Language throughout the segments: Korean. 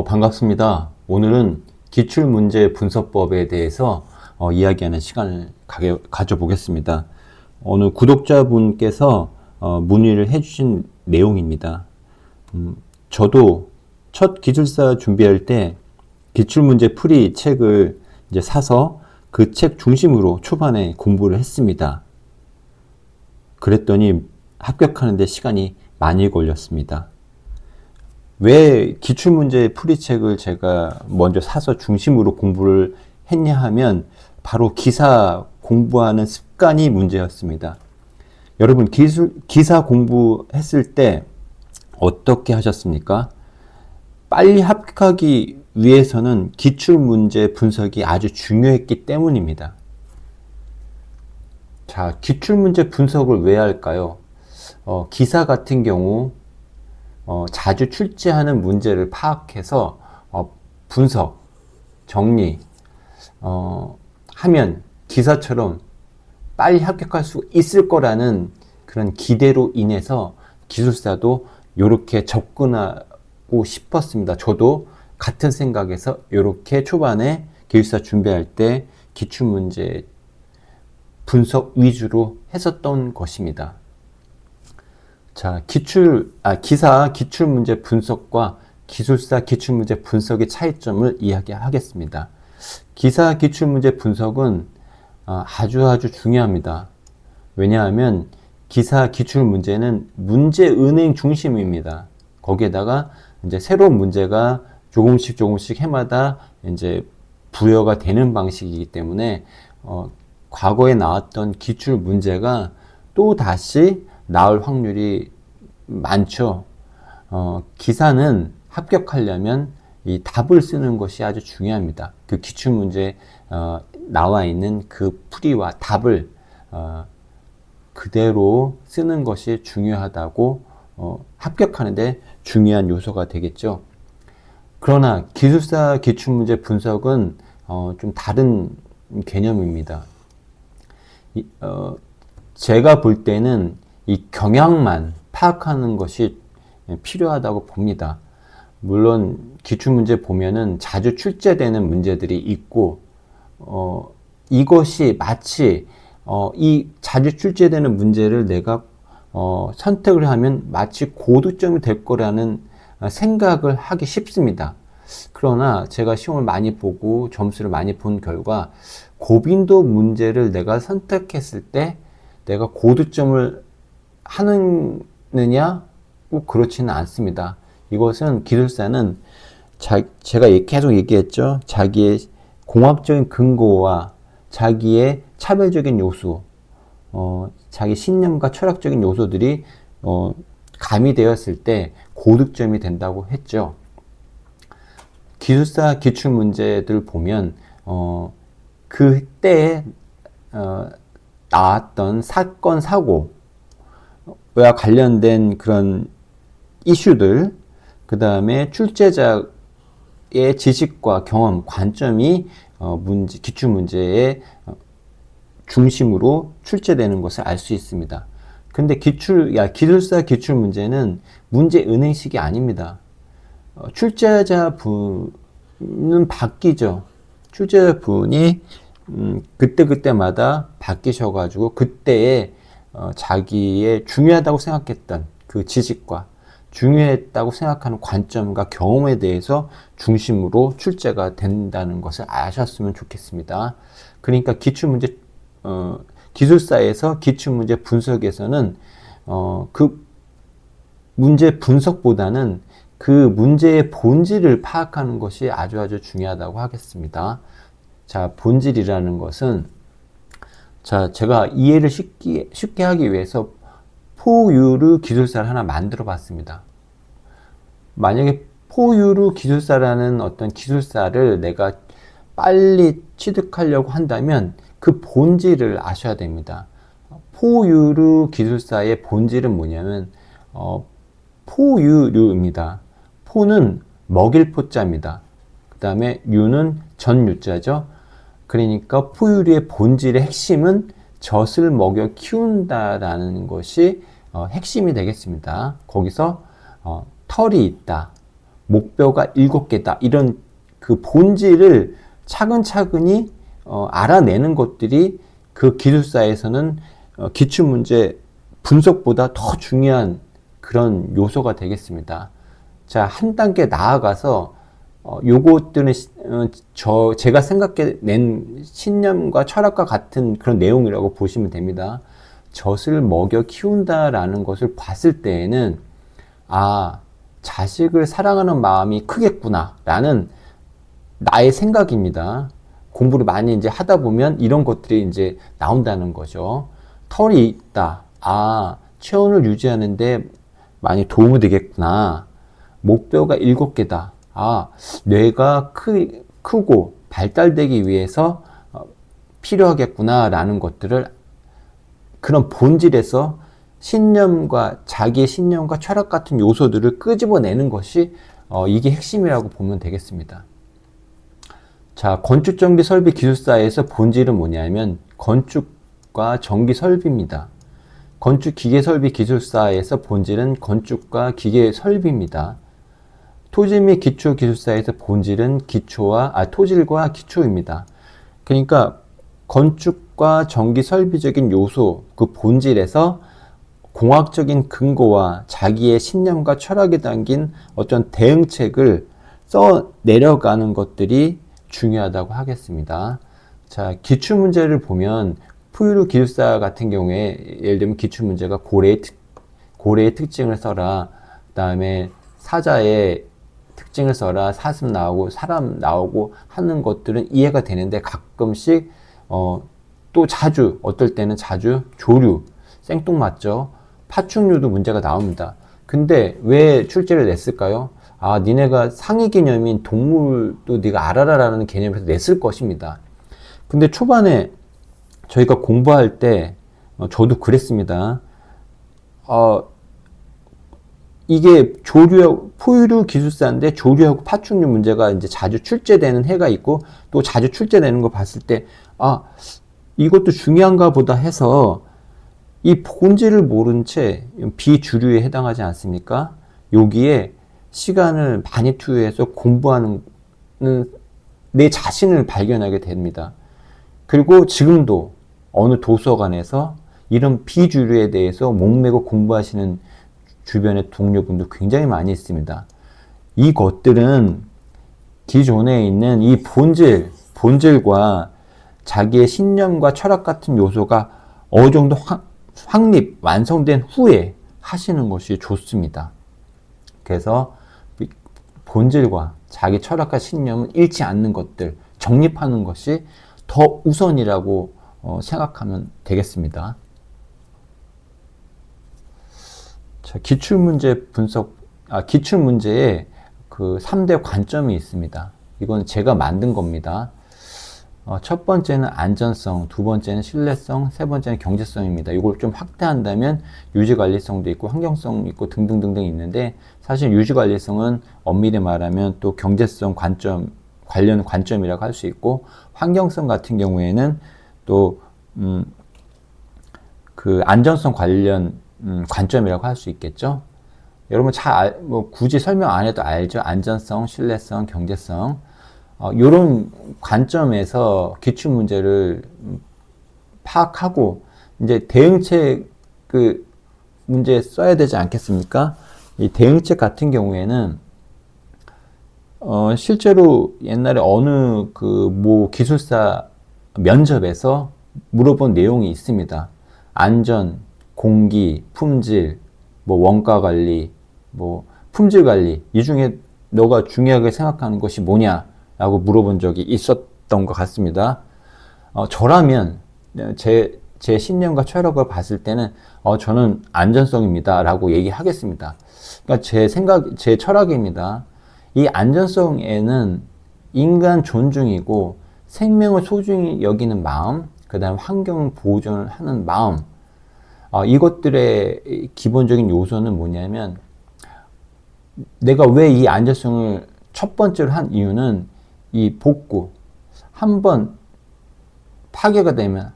반갑습니다. 오늘은 기출문제 분석법에 대해서 이야기하는 시간을 가져보겠습니다. 어느 구독자분께서 문의를 해주신 내용입니다. 저도 첫 기술사 준비할 때 기출문제 풀이 책을 이제 사서 그 책 중심으로 초반에 공부를 했습니다. 그랬더니 합격하는데 시간이 많이 걸렸습니다. 왜 기출문제 풀이책을 제가 먼저 사서 중심으로 공부를 했냐 하면 바로 기사 공부하는 습관이 문제였습니다. 여러분 기사 공부했을 때 어떻게 하셨습니까? 빨리 합격하기 위해서는 기출문제 분석이 아주 중요했기 때문입니다. 자, 기출문제 분석을 왜 할까요? 기사 같은 경우 자주 출제하는 문제를 파악해서 분석, 정리 하면 기사처럼 빨리 합격할 수 있을 거라는 그런 기대로 인해서 기술사도 이렇게 접근하고 싶었습니다. 저도 같은 생각에서 이렇게 초반에 기술사 준비할 때 기출문제 분석 위주로 했었던 것입니다. 자, 기사 기출문제 분석과 기술사 기출문제 분석의 차이점을 이야기하겠습니다. 기사 기출문제 분석은 아주 중요합니다. 왜냐하면 기사 기출문제는 문제 은행 중심입니다. 거기에다가 이제 새로운 문제가 조금씩 해마다 이제 부여가 되는 방식이기 때문에 과거에 나왔던 기출 문제가 또 다시 나올 확률이 많죠. 기사는 합격하려면 이 답을 쓰는 것이 아주 중요합니다. 그 기출문제 나와 있는 그 풀이와 답을 그대로 쓰는 것이 중요하다고 합격하는데 중요한 요소가 되겠죠. 그러나 기술사 기출문제 분석은 좀 다른 개념입니다. 제가 볼 때는 이 경향만 파악하는 것이 필요하다고 봅니다. 물론 기출문제 보면은 자주 출제되는 문제들이 있고 이것이 마치 이 자주 출제되는 문제를 내가 선택을 하면 마치 고득점이 될 거라는 생각을 하기 쉽습니다. 그러나 제가 시험을 많이 보고 점수를 많이 본 결과 고빈도 문제를 내가 선택했을 때 내가 고득점을 하느냐? 꼭 그렇지는 않습니다. 이것은 기술사는 제가 계속 얘기했죠. 자기의 공학적인 근거와 자기의 차별적인 요소, 자기 신념과 철학적인 요소들이 가미되었을 때 고득점이 된다고 했죠. 기술사 기출문제들 보면 그때에 나왔던 사건, 사고와 관련된 그런 이슈들, 그 다음에 출제자의 지식과 경험, 관점이 기출문제의 중심으로 출제되는 것을 알 수 있습니다. 근데 기술사 기출문제는 문제 은행식이 아닙니다. 출제자 분은 바뀌죠. 출제자 분이 그때마다 바뀌셔가지고 그때의 자기의 중요하다고 생각했던 그 지식과 중요했다고 생각하는 관점과 경험에 대해서 중심으로 출제가 된다는 것을 아셨으면 좋겠습니다. 그러니까 기술사에서 기출문제 분석에서는 그 문제 분석보다는 그 문제의 본질을 파악하는 것이 아주 중요하다고 하겠습니다. 자, 본질이라는 것은 제가 이해를 쉽게 하기 위해서 포유류 기술사를 하나 만들어 봤습니다. 만약에 포유류 기술사라는 어떤 기술사를 내가 빨리 취득하려고 한다면 그 본질을 아셔야 됩니다. 포유류 기술사의 본질은 뭐냐면 포유류입니다. 포는 먹일 포자입니다. 그 다음에 유는 전유자죠. 그러니까 포유류의 본질의 핵심은 젖을 먹여 키운다라는 것이 핵심이 되겠습니다. 거기서 털이 있다, 목표가 7개다. 이런 그 본질을 차근차근히 알아내는 것들이 그 기술사에서는 기출문제 분석보다 더 중요한 그런 요소가 되겠습니다. 자, 한 단계 나아가서 요것들은 제가 생각해낸 신념과 철학과 같은 그런 내용이라고 보시면 됩니다. 젖을 먹여 키운다라는 것을 봤을 때에는 자식을 사랑하는 마음이 크겠구나 라는 나의 생각입니다. 공부를 많이 이제 하다 보면 이런 것들이 이제 나온다는 거죠. 털이 있다. 체온을 유지하는데 많이 도움이 되겠구나. 목뼈가 7개다. 뇌가 크고 발달되기 위해서 필요하겠구나 라는 것들을 그런 본질에서 자기의 신념과 철학 같은 요소들을 끄집어내는 것이 이게 핵심이라고 보면 되겠습니다. 자, 건축전기 설비 기술사에서 본질은 뭐냐면 건축과 전기 설비입니다. 건축기계설비 기술사에서 본질은 건축과 기계 설비입니다. 토질 및 기초 기술사에서 본질은 토질과 기초입니다. 그러니까 건축과 전기 설비적인 요소, 그 본질에서 공학적인 근거와 자기의 신념과 철학이 담긴 어떤 대응책을 써 내려가는 것들이 중요하다고 하겠습니다. 자, 기출문제를 보면 푸유루 기술사 같은 경우에 예를 들면 기출문제가 고래의 특징을 써라, 그 다음에 사자의 특징을 써라, 사슴 나오고 사람 나오고 하는 것들은 이해가 되는데 가끔씩 또 자주 어떨 때는 조류, 생뚱맞죠? 파충류도 문제가 나옵니다. 근데 왜 출제를 냈을까요? 니네가 상위 개념인 동물도 네가 알아라라는 개념에서 냈을 것입니다. 근데 초반에 저희가 공부할 때 저도 그랬습니다. 이게 포유류 기술사인데 조류하고 파충류 문제가 이제 자주 출제되는 해가 있고 또 자주 출제되는 거 봤을 때 이것도 중요한가 보다 해서 이 본질을 모른 채 비주류에 해당하지 않습니까? 여기에 시간을 많이 투여해서 공부하는 내 자신을 발견하게 됩니다. 그리고 지금도 어느 도서관에서 이런 비주류에 대해서 목매고 공부하시는 주변의 동료분도 굉장히 많이 있습니다. 이것들은 기존에 있는 이 본질과 자기의 신념과 철학 같은 요소가 어느 정도 완성된 후에 하시는 것이 좋습니다. 그래서 본질과 자기 철학과 신념은 잃지 않는 것들, 정립하는 것이 더 우선이라고 생각하면 되겠습니다. 자, 기출문제에 그 3대 관점이 있습니다. 이건 제가 만든 겁니다. 첫 번째는 안전성, 두 번째는 신뢰성, 세 번째는 경제성입니다. 이걸 좀 확대한다면 유지관리성도 있고 환경성 있고 등등등등 있는데 사실 유지관리성은 엄밀히 말하면 또 경제성 관련 관점이라고 할 수 있고 환경성 같은 경우에는 또 그 안전성 관련 관점이라고 할 수 있겠죠. 여러분 굳이 설명 안 해도 알죠. 안전성, 신뢰성, 경제성. 이런 관점에서 기출문제를 파악하고 이제 대응책 문제 써야 되지 않겠습니까? 이 대응책 같은 경우에는 실제로 옛날에 어느 기술사 면접에서 물어본 내용이 있습니다. 안전, 공기, 품질, 원가 관리, 품질 관리, 이 중에 너가 중요하게 생각하는 것이 뭐냐? 라고 물어본 적이 있었던 것 같습니다. 저라면 제 신념과 철학을 봤을 때는 저는 안전성입니다 라고 얘기하겠습니다. 그러니까 제 철학입니다. 이 안전성에는 인간 존중이고 생명을 소중히 여기는 마음, 그 다음 환경 보존을 하는 마음, 이것들의 기본적인 요소는 뭐냐면 내가 왜 이 안전성을 첫 번째로 한 이유는 이 복구, 한번 파괴가 되면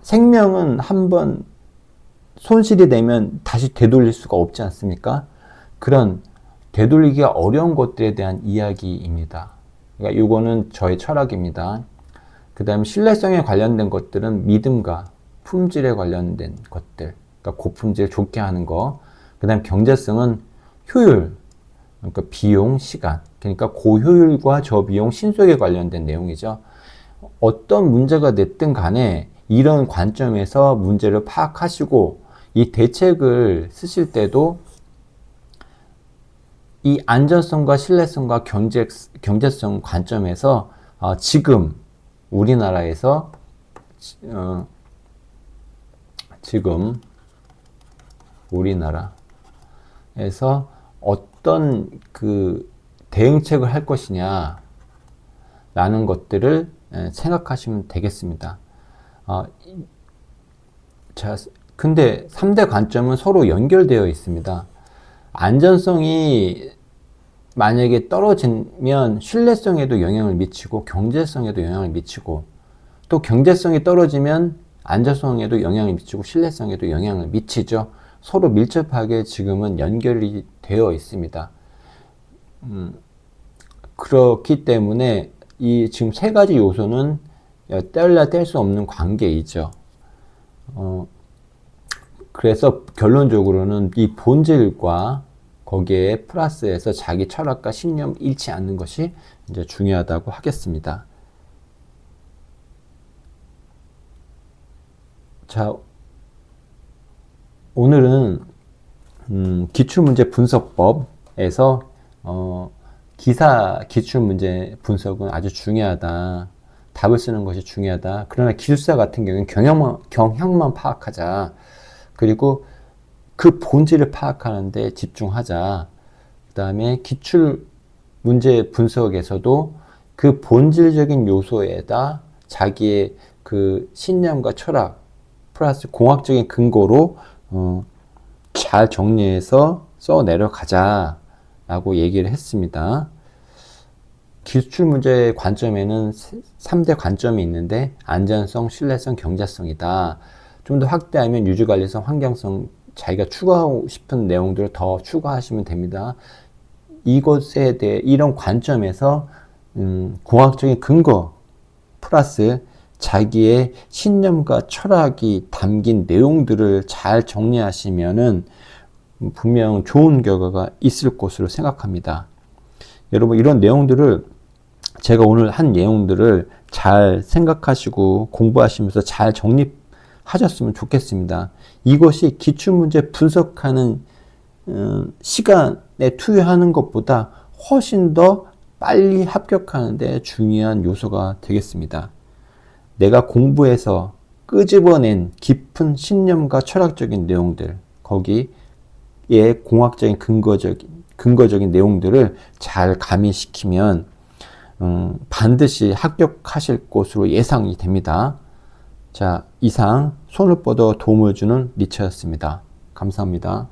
생명은 한번 손실이 되면 다시 되돌릴 수가 없지 않습니까? 그런 되돌리기가 어려운 것들에 대한 이야기입니다. 그러니까 이거는 저의 철학입니다. 그 다음에 신뢰성에 관련된 것들은 믿음과 품질에 관련된 것들, 그러니까 고품질 좋게 하는 거. 그 다음에 경제성은 효율, 그러니까 비용, 시간. 그러니까 고효율과 저비용, 신속에 관련된 내용이죠. 어떤 문제가 됐든 간에 이런 관점에서 문제를 파악하시고 이 대책을 쓰실 때도 이 안전성과 신뢰성과 경제성 관점에서 지금 우리나라에서 지금 우리나라에서 어떤 그 대응책을 할 것이냐 라는 것들을 생각하시면 되겠습니다. 자, 근데 3대 관점은 서로 연결되어 있습니다. 안전성이 만약에 떨어지면 신뢰성에도 영향을 미치고 경제성에도 영향을 미치고 또 경제성이 떨어지면 안전성에도 영향을 미치고 신뢰성에도 영향을 미치죠. 서로 밀접하게 지금은 연결이 되어 있습니다. 그렇기 때문에 이 지금 세 가지 요소는 뗄래야 뗄 수 없는 관계이죠. 그래서 결론적으로는 이 본질과 거기에 플러스해서 자기 철학과 신념 잃지 않는 것이 이제 중요하다고 하겠습니다. 자, 오늘은 기출문제 분석법에서 기사 기출문제 분석은 아주 중요하다. 답을 쓰는 것이 중요하다. 그러나 기술사 같은 경우는 경향만 파악하자. 그리고 그 본질을 파악하는 데 집중하자. 그 다음에 기출문제 분석에서도 그 본질적인 요소에다 자기의 그 신념과 철학 플러스 공학적인 근거로 잘 정리해서 써 내려가자 라고 얘기를 했습니다. 기출문제의 관점에는 3대 관점이 있는데 안전성, 신뢰성, 경제성이다. 좀 더 확대하면 유지관리성, 환경성, 자기가 추가하고 싶은 내용들을 더 추가하시면 됩니다. 이것에 대해 이런 관점에서 공학적인 근거 플러스 자기의 신념과 철학이 담긴 내용들을 잘 정리하시면은 분명 좋은 결과가 있을 것으로 생각합니다. 여러분 이런 내용들을 제가 오늘 한 내용들을 잘 생각하시고 공부하시면서 잘 정립하셨으면 좋겠습니다. 이것이 기출문제 분석하는 시간에 투여하는 것보다 훨씬 더 빨리 합격하는 데 중요한 요소가 되겠습니다. 내가 공부해서 끄집어낸 깊은 신념과 철학적인 내용들, 거기에 공학적인 근거적인 내용들을 잘 가미시키면 반드시 합격하실 것으로 예상이 됩니다. 자, 이상 손을 뻗어 도움을 주는 리처였습니다. 감사합니다.